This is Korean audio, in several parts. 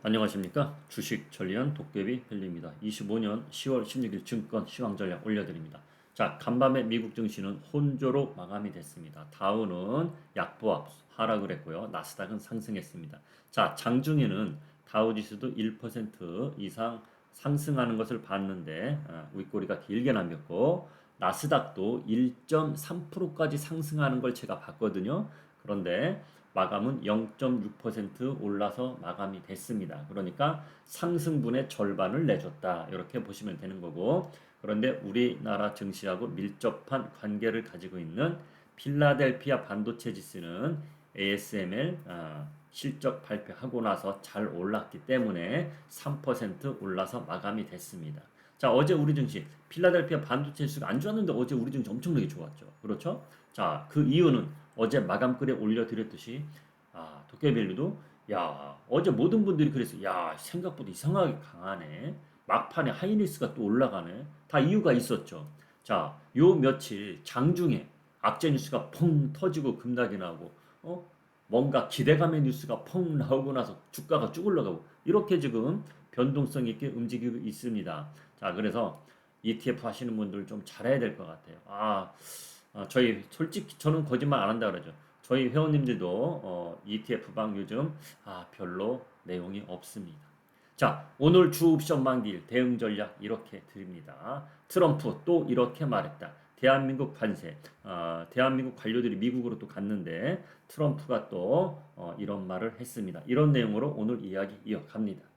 안녕하십니까. 주식 전리안 도깨비 헬리입니다. 25년 10월 16일 증권 시황 전략 올려드립니다. 자, 간밤에 미국 증시는 혼조로 마감이 됐습니다. 다우는 약보합 하락을 했고요. 나스닥은 상승했습니다. 자, 장중에는 다우 지수도 1% 이상 상승하는 것을 봤는데 윗꼬리가 길게 남겼고 나스닥도 1.3%까지 상승하는 걸 제가 봤거든요. 그런데 마감은 0.6% 올라서 마감이 됐습니다. 그러니까 상승분의 절반을 내줬다. 이렇게 보시면 되는 거고. 그런데 우리나라 증시하고 밀접한 관계를 가지고 있는 필라델피아 반도체 지수는 ASML 실적 발표하고 나서 잘 올랐기 때문에 3% 올라서 마감이 됐습니다. 자, 어제 우리 증시 필라델피아 반도체 지수가 안 좋았는데 어제 우리 증시 엄청나게 좋았죠. 그렇죠? 자, 그 이유는 어제 마감글에 올려드렸듯이 도깨비일루도 야 어제 모든 분들이 그랬어요. 야 생각보다 이상하게 강하네. 막판에 하이닉스가 또 올라가네. 다 이유가 있었죠. 자, 요 며칠 장중에 악재 뉴스가 펑 터지고 급락이 나고 뭔가 기대감의 뉴스가 펑 나오고 나서 주가가 쭉 올라가고 이렇게 지금 변동성 있게 움직이고 있습니다. 자, 그래서 ETF 하시는 분들 좀 잘해야 될 것 같아요. 저희 솔직히 저는 거짓말 안 한다 그러죠. 저희 회원님들도 ETF 방 요즘 별로 내용이 없습니다. 자, 오늘 주 옵션 만기일 대응 전략 이렇게 드립니다. 트럼프 또 이렇게 말했다. 대한민국 관세, 대한민국 관료들이 미국으로 또 갔는데 트럼프가 또 이런 말을 했습니다. 이런 내용으로 오늘 이야기 이어갑니다.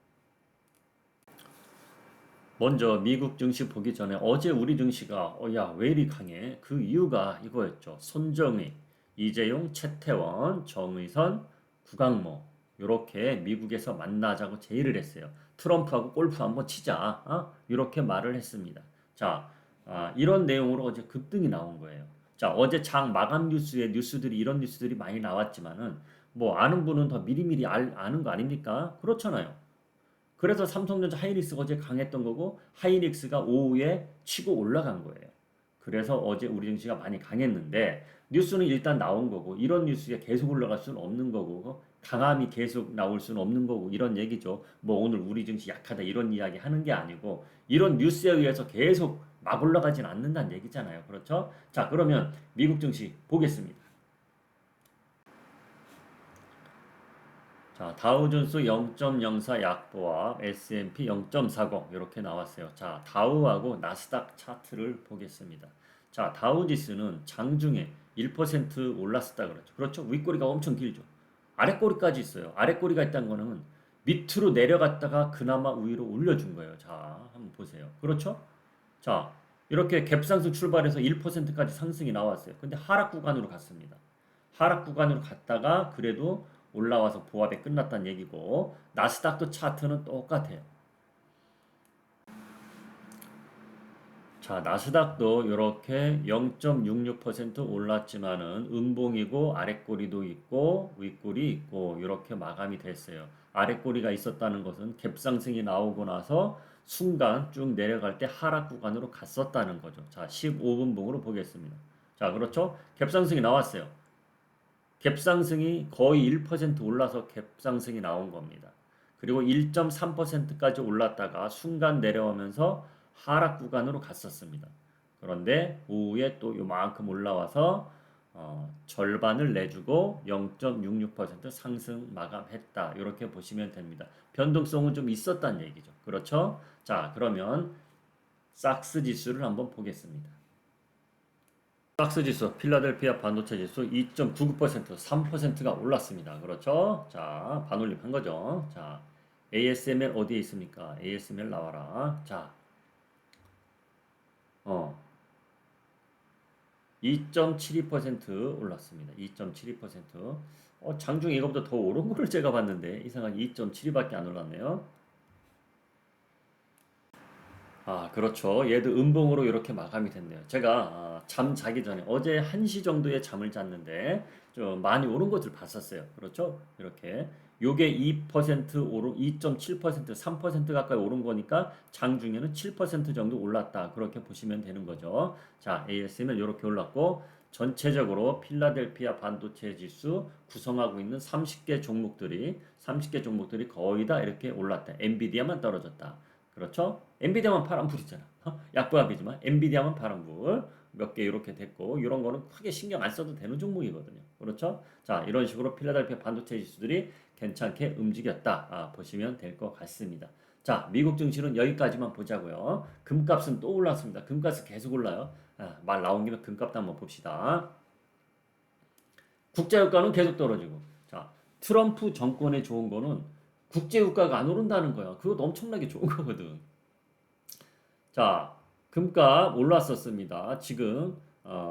먼저 미국 증시 보기 전에 어제 우리 증시가 야, 왜 이리 강해? 그 이유가 이거였죠. 손정의, 이재용, 최태원, 정의선, 구강모 이렇게 미국에서 만나자고 제의를 했어요. 트럼프하고 골프 한번 치자. 이렇게 말을 했습니다. 자, 이런 내용으로 어제 급등이 나온 거예요. 자, 어제 장 마감 뉴스에 뉴스들이 이런 뉴스들이 많이 나왔지만은 뭐 아는 분은 더 미리미리 아는 거 아닙니까? 그렇잖아요. 그래서 삼성전자 하이닉스가 어제 강했던 거고 하이닉스가 오후에 치고 올라간 거예요. 그래서 어제 우리 증시가 많이 강했는데 뉴스는 일단 나온 거고 이런 뉴스가 계속 올라갈 수는 없는 거고 강함이 계속 나올 수는 없는 거고 이런 얘기죠. 뭐 오늘 우리 증시 약하다 이런 이야기 하는 게 아니고 이런 뉴스에 의해서 계속 막 올라가진 않는다는 얘기잖아요. 그렇죠? 자, 그러면 미국 증시 보겠습니다. 자, 다우존스 0.04 약보합, S&P 0.40 이렇게 나왔어요. 자, 다우하고 나스닥 차트를 보겠습니다. 자, 다우 지수는 장중에 1% 올랐었다 그랬죠. 그렇죠? 윗꼬리가 엄청 길죠. 아랫꼬리까지 있어요. 아랫꼬리가 있다는 거는 밑으로 내려갔다가 그나마 위로 올려준 거예요. 자, 한번 보세요. 그렇죠? 자, 이렇게 갭상승 출발해서 1%까지 상승이 나왔어요. 근데 하락 구간으로 갔습니다. 하락 구간으로 갔다가 그래도 올라와서 보합에 끝났다는 얘기고 나스닥도 차트는 똑같아요. 자, 나스닥도 이렇게 0.66% 올랐지만은 음봉이고 아랫꼬리도 있고 윗꼬리 있고 이렇게 마감이 됐어요. 아랫꼬리가 있었다는 것은 갭상승이 나오고 나서 순간 쭉 내려갈 때 하락 구간으로 갔었다는 거죠. 자, 15분봉으로 보겠습니다. 자, 그렇죠? 갭상승이 나왔어요. 갭상승이 거의 1% 올라서 갭상승이 나온 겁니다. 그리고 1.3%까지 올랐다가 순간 내려오면서 하락 구간으로 갔었습니다. 그런데 오후에 또 요만큼 올라와서 절반을 내주고 0.66% 상승 마감했다. 이렇게 보시면 됩니다. 변동성은 좀 있었다는 얘기죠. 그렇죠? 자, 그러면 삭스 지수를 한번 보겠습니다. 박스 지수, 필라델피아 반도체 지수 2.99%, 3%가 올랐습니다. 그렇죠? 자, 반올림 한 거죠. 자, ASML 어디에 있습니까? ASML 나와라. 자, 어, 2.72% 올랐습니다. 2.72%. 장중에 이거보다 더 오른 거를 제가 봤는데 이상하게 2.72밖에 안 올랐네요. 그렇죠. 얘도 음봉으로 이렇게 마감이 됐네요. 제가 잠 자기 전에 어제 1시 정도에 잠을 잤는데 좀 많이 오른 것을 봤었어요. 그렇죠? 이렇게 요게 2% 오른 2.7% 3% 가까이 오른 거니까 장중에는 7% 정도 올랐다. 그렇게 보시면 되는 거죠. 자, ASML 이렇게 올랐고 전체적으로 필라델피아 반도체 지수 구성하고 있는 30개 종목들이 거의 다 이렇게 올랐다. 엔비디아만 떨어졌다. 그렇죠? 엔비디아만 파란불이잖아. 약보합이지만 엔비디아만 파란불. 몇 개 이렇게 됐고 이런 거는 크게 신경 안 써도 되는 종목이거든요. 그렇죠? 자, 이런 식으로 필라델피아 반도체 지수들이 괜찮게 움직였다. 보시면 될 것 같습니다. 자, 미국 증시는 여기까지만 보자고요. 금값은 또 올랐습니다. 금값은 계속 올라요. 말 나온 김에 금값도 한번 봅시다. 국제유가는 계속 떨어지고. 자, 트럼프 정권에 좋은 거는 국제유가가 안 오른다는 거야. 그것도 엄청나게 좋은 거거든. 자, 금값 올랐었습니다. 지금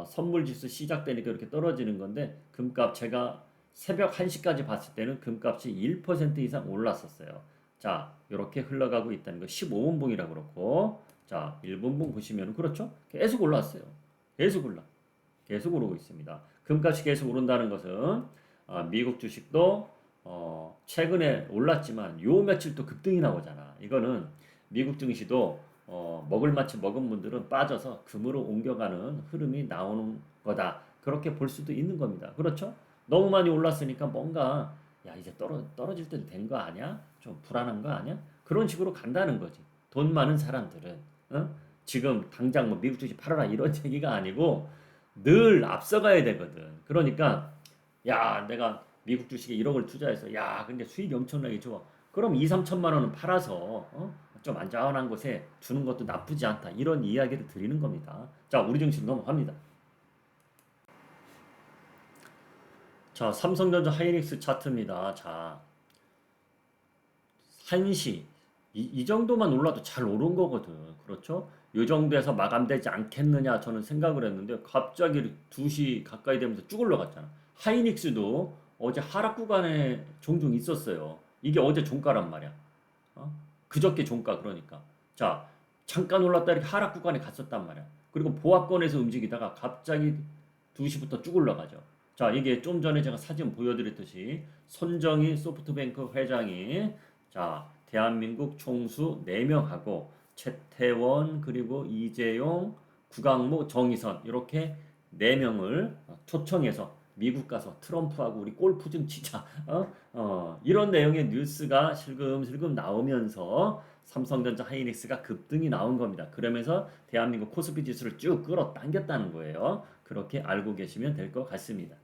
선물지수 시작되니까 이렇게 떨어지는 건데 금값 제가 새벽 1시까지 봤을 때는 금값이 1% 이상 올랐었어요. 자, 이렇게 흘러가고 있다는 거 15분봉이라 그렇고 자, 1분봉 보시면 그렇죠? 계속 올랐어요. 계속 올라. 계속 오르고 있습니다. 금값이 계속 오른다는 것은 미국 주식도 최근에 올랐지만 요 며칠 또 급등이 나오잖아. 이거는 미국 증시도 먹을 만치 먹은 분들은 빠져서 금으로 옮겨가는 흐름이 나오는 거다. 그렇게 볼 수도 있는 겁니다. 그렇죠? 너무 많이 올랐으니까 뭔가 야 이제 떨어질 때도 된 거 아니야? 좀 불안한 거 아니야? 그런 식으로 간다는 거지. 돈 많은 사람들은 지금 당장 뭐 미국 주식 팔아라 이런 얘기가 아니고 늘 앞서가야 되거든. 그러니까 야 내가 미국 주식에 1억을 투자해서 야 근데 수익이 엄청나게 좋아. 그럼 2, 3천만 원은 팔아서 좀 안전한 곳에 두는 것도 나쁘지 않다. 이런 이야기를 드리는 겁니다. 자, 우리 증시 넘어갑니다. 자, 삼성전자 하이닉스 차트입니다. 자, 1시 이 정도만 올라도 잘 오른 거거든. 그렇죠? 이 정도에서 마감되지 않겠느냐 저는 생각을 했는데 갑자기 2시 가까이 되면서 쭉 올라갔잖아. 하이닉스도 어제 하락 구간에 종종 있었어요. 이게 어제 종가란 말이야. 어? 그저께 종가 그러니까. 자, 잠깐 올랐다 이렇게 하락 구간에 갔었단 말이야. 그리고 보합권에서 움직이다가 갑자기 2시부터 쭉 올라가죠. 자, 이게 좀 전에 제가 사진 보여드렸듯이 손정희 소프트뱅크 회장이 자, 대한민국 총수 4명하고 최태원 그리고 이재용, 구강모, 정의선 이렇게 4명을 초청해서 미국 가서 트럼프하고 우리 골프 좀 치자. 이런 내용의 뉴스가 슬금슬금 나오면서 삼성전자 하이닉스가 급등이 나온 겁니다. 그러면서 대한민국 코스피 지수를 쭉 끌어당겼다는 거예요. 그렇게 알고 계시면 될 것 같습니다.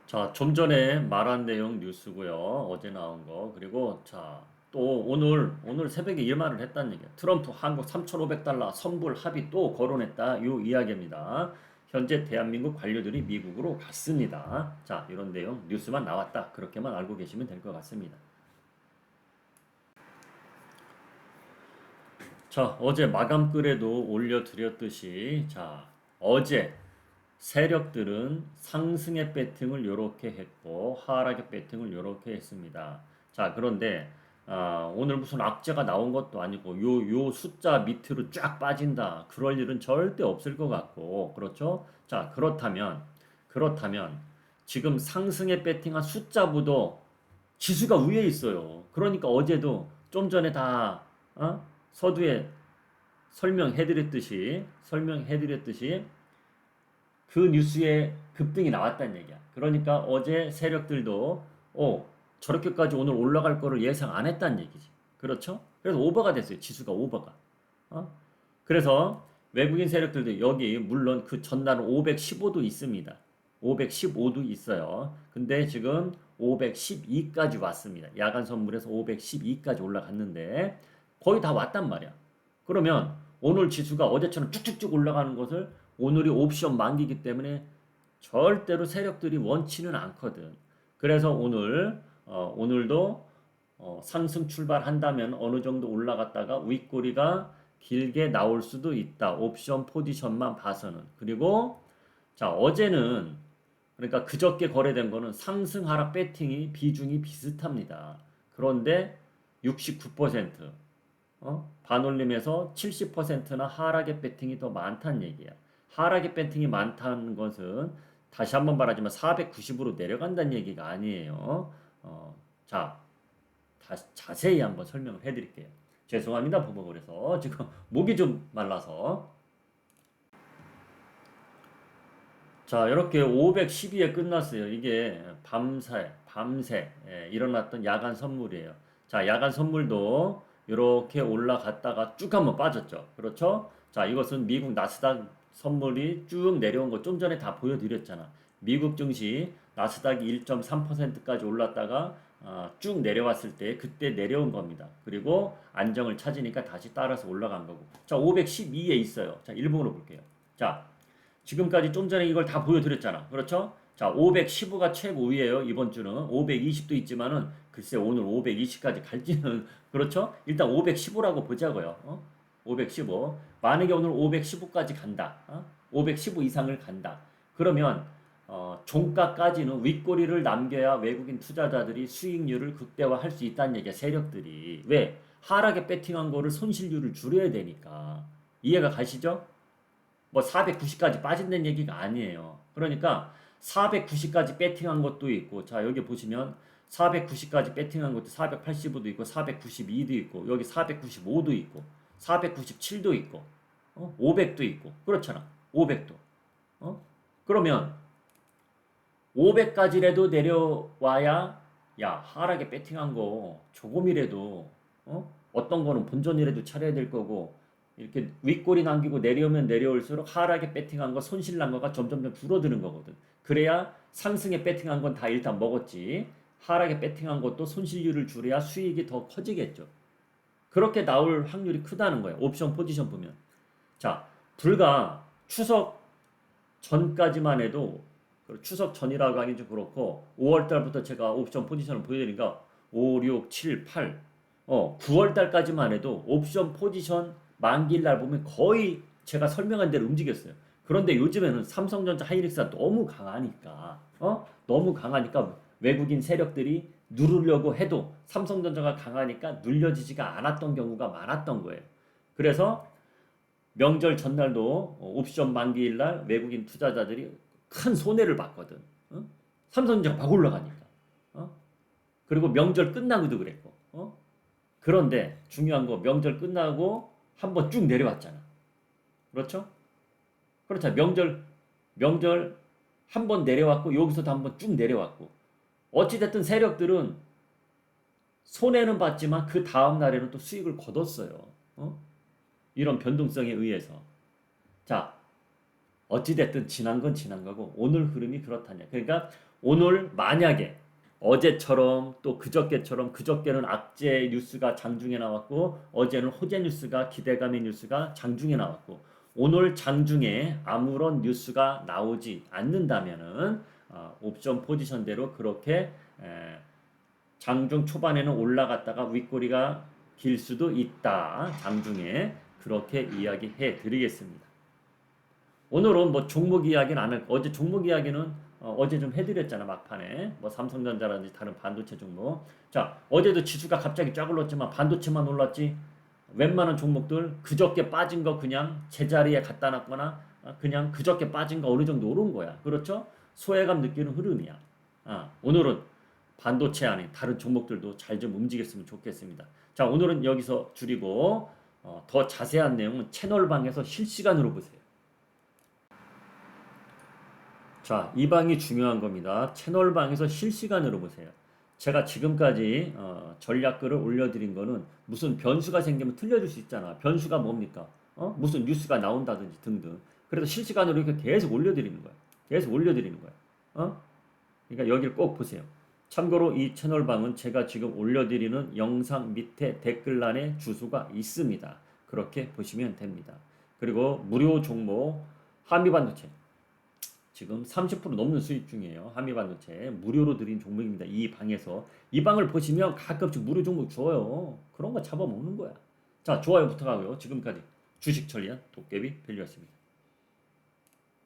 자, 좀 전에 말한 내용 뉴스고요. 어제 나온 거. 그리고 자, 또 오늘 새벽에 이 말을 했다는 얘기야. 트럼프 한국 3,500달러 선불 합의 또 거론했다. 요 이야기입니다. 현재 대한민국 관료들이 미국으로 갔습니다. 자, 이런 내용 뉴스만 나왔다. 그렇게만 알고 계시면 될 것 같습니다. 자, 어제 마감글에도 올려드렸듯이 자, 어제 세력들은 상승의 배팅을 이렇게 했고 하락의 배팅을 이렇게 했습니다. 자, 그런데 오늘 무슨 악재가 나온 것도 아니고 요 숫자 밑으로 쫙 빠진다. 그럴 일은 절대 없을 것 같고 그렇죠? 자, 그렇다면 지금 상승의 배팅한 숫자보다 지수가 위에 있어요. 그러니까 어제도 좀 전에 다 서두에 설명해드렸듯이 그 뉴스에 급등이 나왔다는 얘기야. 그러니까 어제 세력들도 저렇게까지 오늘 올라갈 거를 예상 안 했다는 얘기지. 그렇죠? 그래서 오버가 됐어요. 지수가 오버가. 어? 그래서 외국인 세력들도 여기 물론 그 전날은 515도 있습니다. 515도 있어요. 근데 지금 512까지 왔습니다. 야간 선물에서 512까지 올라갔는데 거의 다 왔단 말이야. 그러면 오늘 지수가 어제처럼 쭉쭉쭉 올라가는 것을 오늘이 옵션 만기이기 때문에 절대로 세력들이 원치는 않거든. 그래서 오늘도 상승 출발한다면 어느 정도 올라갔다가 윗꼬리가 길게 나올 수도 있다. 옵션 포지션만 봐서는. 그리고 자, 어제는 그러니까 그저께 거래된 거는 상승 하락 배팅이 비중이 비슷합니다. 그런데 69% 반올림에서 70%나 하락의 배팅이 더 많다는 얘기야. 하락의 배팅이 많다는 것은 다시 한번 말하지만 490으로 내려간다는 얘기가 아니에요. 자, 자세히 한번 설명을 해드릴게요. 죄송합니다, 버벅거려서. 지금 목이 좀 말라서. 자, 이렇게 512에 끝났어요. 이게 밤새 일어났던 야간 선물이에요. 자, 야간 선물도 이렇게 올라갔다가 쭉 한번 빠졌죠. 그렇죠? 자, 이것은 미국 나스닥 선물이 쭉 내려온 거 좀 전에 다 보여드렸잖아. 미국 증시 나스닥이 1.3%까지 올랐다가 쭉 내려왔을 때 그때 내려온 겁니다. 그리고 안정을 찾으니까 다시 따라서 올라간 거고. 자, 512에 있어요. 자, 일봉으로 볼게요. 자, 지금까지 좀 전에 이걸 다 보여드렸잖아. 그렇죠? 자, 515가 최고위에요. 이번 주는 520도 있지만은 글쎄 오늘 520까지 갈지는 그렇죠? 일단 515라고 보자고요. 515. 만약에 오늘 515까지 간다. 515 이상을 간다. 그러면 종가까지는 윗꼬리를 남겨야 외국인 투자자들이 수익률을 극대화할 수 있다는 얘기야. 세력들이. 왜? 하락에 배팅한 거를 손실률을 줄여야 되니까. 이해가 가시죠? 뭐 490까지 빠진다는 얘기가 아니에요. 그러니까 490까지 배팅한 것도 있고, 자 여기 보시면 490까지 배팅한 것도 485도 있고 492도 있고 여기 495도 있고 497도 있고 500도 있고 그렇잖아. 500도. 그러면 500까지라도 내려와야 야 하락에 배팅한 거 조금이라도 어떤 거는 본전이라도 차려야 될 거고 이렇게 윗골이 남기고 내려오면 내려올수록 하락에 배팅한 거 손실 난 거가 점점점 줄어드는 거거든. 그래야 상승에 배팅한 건 다 일단 먹었지. 하락에 배팅한 것도 손실률을 줄여야 수익이 더 커지겠죠. 그렇게 나올 확률이 크다는 거예요. 옵션 포지션 보면. 자, 불과 추석 전까지만 해도 추석 전이라고 하긴 좀 그렇고 5월 달부터 제가 옵션 포지션을 보여드리니까 5, 6, 7, 8 9월 달까지만 해도 옵션 포지션 만기일 날 보면 거의 제가 설명한 대로 움직였어요. 그런데 요즘에는 삼성전자 하이닉스가 너무 강하니까 너무 강하니까 외국인 세력들이 누르려고 해도 삼성전자가 강하니까 눌려지지가 않았던 경우가 많았던 거예요. 그래서 명절 전날도 옵션 만기일 날 외국인 투자자들이 큰 손해를 봤거든. 삼성전자가 막 올라가니까. 그리고 명절 끝나고도 그랬고. 그런데 중요한 거 명절 끝나고 한번 쭉 내려왔잖아. 그렇죠? 그렇죠. 명절 한번 내려왔고 여기서도 한번 쭉 내려왔고 어찌됐든 세력들은 손해는 봤지만 그 다음 날에는 또 수익을 거뒀어요. 이런 변동성에 의해서. 자, 어찌됐든 지난 건 지난 거고 오늘 흐름이 그렇다냐. 그러니까 오늘 만약에 어제처럼 또 그저께처럼 그저께는 악재 뉴스가 장중에 나왔고 어제는 호재 뉴스가 기대감의 뉴스가 장중에 나왔고 오늘 장중에 아무런 뉴스가 나오지 않는다면은 옵션 포지션대로 그렇게 장중 초반에는 올라갔다가 윗꼬리가 길 수도 있다. 장중에 그렇게 이야기해 드리겠습니다. 오늘은 뭐 종목 이야기는 안 할 거. 어제 종목 이야기는 어제 좀 해드렸잖아. 막판에 뭐 삼성전자라든지 다른 반도체 종목. 자, 어제도 지수가 갑자기 쫙 올랐지만 반도체만 올랐지. 웬만한 종목들 그저께 빠진 거 그냥 제자리에 갖다 놨거나 그냥 그저께 빠진 거 어느 정도 오른 거야. 그렇죠? 소외감 느끼는 흐름이야. 오늘은 반도체 안에 다른 종목들도 잘 좀 움직였으면 좋겠습니다. 자, 오늘은 여기서 줄이고 더 자세한 내용은 채널방에서 실시간으로 보세요. 자, 이 방이 중요한 겁니다. 채널방에서 실시간으로 보세요. 제가 지금까지 전략글을 올려드린 거는 무슨 변수가 생기면 틀려질 수 있잖아. 변수가 뭡니까? 무슨 뉴스가 나온다든지 등등. 그래서 실시간으로 이렇게 계속 올려드리는 거야. 계속 올려드리는 거야. 그러니까 여기를 꼭 보세요. 참고로 이 채널방은 제가 지금 올려드리는 영상 밑에 댓글란에 주소가 있습니다. 그렇게 보시면 됩니다. 그리고 무료 종목 한미반도체 지금 30% 넘는 수익 중이에요. 한미반도체 무료로 드린 종목입니다. 이 방에서 이 방을 보시면 가끔씩 무료 종목 줘요. 그런 거 잡아먹는 거야. 자, 좋아요 부탁하고요. 지금까지 주식 천리안 도깨비 밸류였습니다.